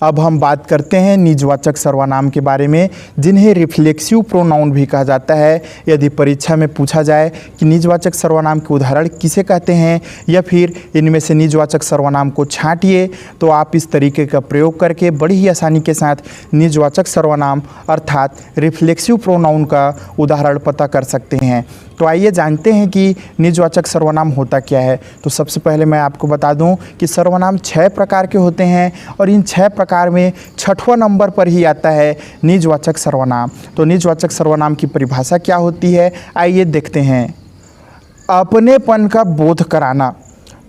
अब हम बात करते हैं निजवाचक सर्वनाम के बारे में, जिन्हें रिफ्लेक्सिव प्रोनाउन भी कहा जाता है। यदि परीक्षा में पूछा जाए कि निजवाचक सर्वनाम के उदाहरण किसे कहते हैं या फिर इनमें से निजवाचक सर्वनाम को छांटिए, तो आप इस तरीके का प्रयोग करके बड़ी ही आसानी के साथ निजवाचक सर्वनाम अर्थात रिफ्लेक्सिव प्रोनाउन का उदाहरण पता कर सकते हैं। तो आइए जानते हैं कि निजवाचक सर्वनाम होता क्या है। तो सबसे पहले मैं आपको बता दूं कि सर्वनाम 6 प्रकार के होते हैं और इन 6 प्रकार में 6वां नंबर पर ही आता है निजवाचक सर्वनाम। तो निजवाचक सर्वनाम की परिभाषा क्या होती है, आइए देखते हैं। अपनेपन का बोध कराना,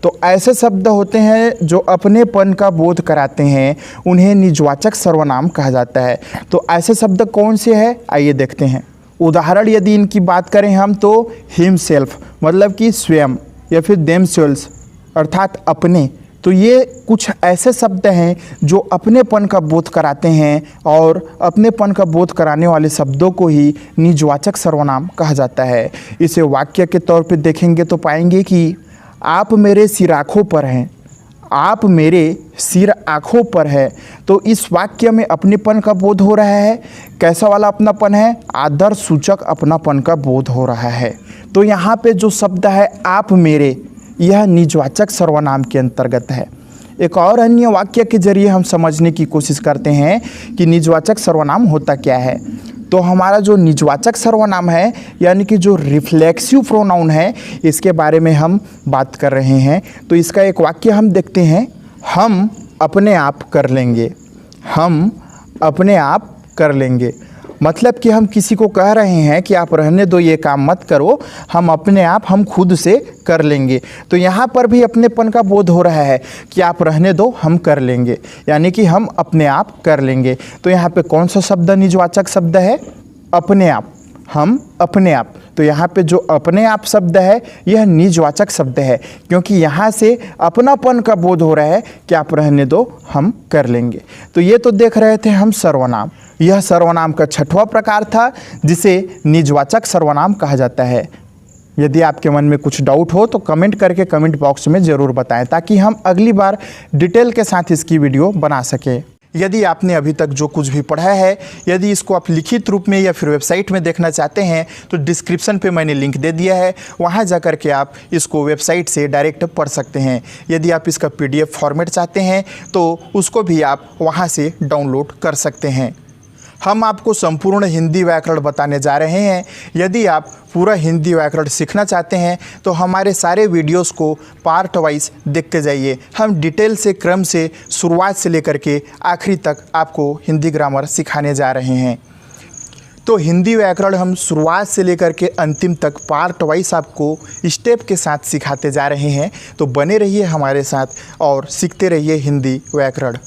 तो ऐसे शब्द होते हैं जो अपनेपन का बोध कराते हैं, उन्हें निजवाचक सर्वनाम कहा जाता है। तो ऐसे शब्द कौन से हैं, आइए देखते हैं। उदाहरण यदि इनकी बात करें हम तो हिमसेल्फ मतलब कि स्वयं, या फिर देमसेल्स अर्थात अपने। तो ये कुछ ऐसे शब्द हैं जो अपनेपन का बोध कराते हैं और अपनेपन का बोध कराने वाले शब्दों को ही निजवाचक सर्वनाम कहा जाता है। इसे वाक्य के तौर पे देखेंगे तो पाएंगे कि आप मेरे सिर आँखों पर हैं, आप मेरे सिर आँखों पर है। तो इस वाक्य में अपनेपन का बोध हो रहा है। कैसा वाला अपनापन है, आदर सूचक अपनापन का बोध हो रहा है। तो यहाँ पे जो शब्द है आप मेरे, यह निजवाचक सर्वनाम के अंतर्गत है। एक और अन्य वाक्य के जरिए हम समझने की कोशिश करते हैं कि निजवाचक सर्वनाम होता क्या है। तो हमारा जो निजवाचक सर्वनाम है यानी कि जो रिफ्लेक्सिव प्रोनाउन है, इसके बारे में हम बात कर रहे हैं। तो इसका एक वाक्य हम देखते हैं, हम अपने आप कर लेंगे, हम अपने आप कर लेंगे। मतलब कि हम किसी को कह रहे हैं कि आप रहने दो, ये काम मत करो, हम अपने आप हम खुद से कर लेंगे। तो यहाँ पर भी अपनेपन का बोध हो रहा है कि आप रहने दो, हम कर लेंगे, यानी कि हम अपने आप कर लेंगे। तो यहाँ पे कौन सा शब्द निजवाचक शब्द है, अपने आप, हम अपने आप। तो यहाँ पे जो अपने आप शब्द है यह निजवाचक शब्द है, क्योंकि यहाँ से अपनापन का बोध हो रहा है कि आप रहने दो, हम कर लेंगे। तो ये तो देख रहे थे हम सर्वनाम। यह सर्वनाम का 6वां प्रकार था जिसे निजवाचक सर्वनाम कहा जाता है। यदि आपके मन में कुछ डाउट हो तो कमेंट करके कमेंट बॉक्स में ज़रूर बताएं, ताकि हम अगली बार डिटेल के साथ इसकी वीडियो बना सकें। यदि आपने अभी तक जो कुछ भी पढ़ा है, यदि इसको आप लिखित रूप में या फिर वेबसाइट में देखना चाहते हैं तो डिस्क्रिप्शन पे मैंने लिंक दे दिया है, वहाँ जा कर के आप इसको वेबसाइट से डायरेक्ट पढ़ सकते हैं। यदि आप इसका PDF फॉर्मेट चाहते हैं तो उसको भी आप वहाँ से डाउनलोड कर सकते हैं। हम आपको संपूर्ण हिंदी व्याकरण बताने जा रहे हैं। यदि आप पूरा हिंदी व्याकरण सीखना चाहते हैं तो हमारे सारे वीडियोस को पार्ट वाइज देखते जाइए। हम डिटेल से, क्रम से, शुरुआत से लेकर के आखिरी तक आपको हिंदी ग्रामर सिखाने जा रहे हैं। तो हिंदी व्याकरण हम शुरुआत से लेकर के अंतिम तक पार्ट वाइज आपको स्टेप के साथ सिखाते जा रहे हैं। तो बने रहिए हमारे साथ और सीखते रहिए हिंदी व्याकरण।